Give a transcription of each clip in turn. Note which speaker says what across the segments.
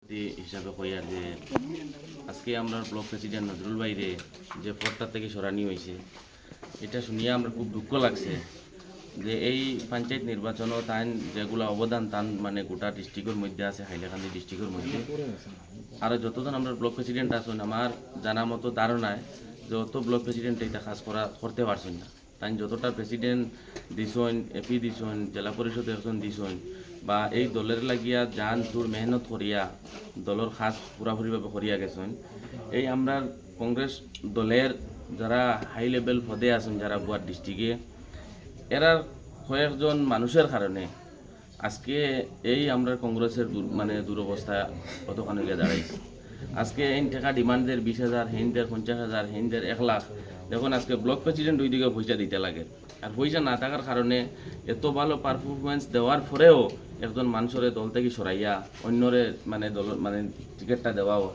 Speaker 1: হিসাবে কইয়া যে আজকে আমরা ব্লক প্রেসিডেন্ট নজরুল ভাইরে যে পদটা থেকে সরানি হয়েছে, এটা শুনিয়া আমরা খুব দুঃখ লাগছে যে এই পঞ্চায়েত নির্বাচনও তান যেগুলো অবদান তান মানে গোটা ডিস্ট্রিক্টের মধ্যে আছে, হাইলাকান্দি ডিস্ট্রিক্টের মধ্যে। আর যতজন আমরা ব্লক প্রেসিডেন্ট আছেন আমার জানা মতো ধারণায় যে অত ব্লক প্রেসিডেন্ট এটা কাজ করতে পারছেন না। তাই যতটা প্রেসিডেন্ট দিছেন, এপি দিছেন, জেলা পরিষদ একজন দিছেন, বা এই দলের লাগিয়া জান তোর মেহনত করিয়া দলের কাজ পুরাপুরিভাবে করিয়া গেছেন। এই আমরা কংগ্রেস দলের যারা হাই লেভেল পদে আছেন, যারা বুয়ার ডিস্ট্রিক্টে, এরা কয়েকজন মানুষের কারণে আজকে এই আমরা কংগ্রেসের মানে দুরবস্থা কতখানি গিয়ে দাঁড়াইছে। আজকে এই টাকা ডিমান্ডের 20,000, হিন্দের 50,000, হিন্দের 1 লাখ। দেখুন আজকে ব্লক প্রেসিডেন্ট ওই দিকে পয়সা দিতে লাগে, আর পয়সা না থাকার কারণে এত ভালো পারফরমেন্স দেওয়ার পরেও একজন মানুষের দল থেকে সরাইয়া অন্যরে মানে দল মানে টিকিটটা দেওয়াও।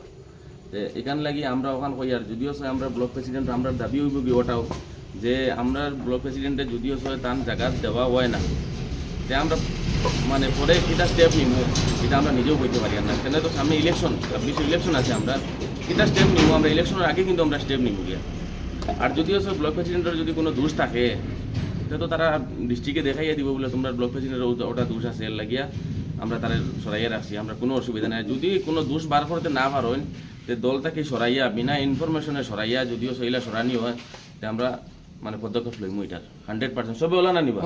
Speaker 1: এখান লাগি আমরা ওখান কই, আর যদিও আমরা ব্লক প্রেসিডেন্ট আমরা দাবি হইব কি ওটাও যে আমরা ব্লক প্রেসিডেন্টে যদিও তার জায়গা দেওয়া হয় না, যে আমরা মানে পরে কিটা স্টেপ নিব এটা আমরা নিজেও বলতে পারি না। কেন তো সামনে ইলেকশন, 26 ইলেকশন আছে, আমরা কিটা স্টেপ নিব আমরা ইলেকশনের আগে কিন্তু আমরা স্টেপ নিব গিয়া। আর যদিও ব্লক প্রেসিডেন্টের যদি কোনো দোষ থাকে তো তারা ডিস্ট্রিক্টে দেখাইয়া দিব বলে তোমরা ব্লক প্রেসিডেন্টের ওটা দোষ আছে, এর লাগিয়া আমরা তারা সরাইয়া রাখছি, আমরা কোনো অসুবিধা নাই। যদি কোনো দোষ বার করতে না পারেন যে দলটাকে সরাইয়া বিনা ইনফরমেশনে সরাইয়া যদিও সইলা সরানি হয়, আমরা মানে পদক্ষেপ লইমু এটার 100%। সবে ওলা না নিবা।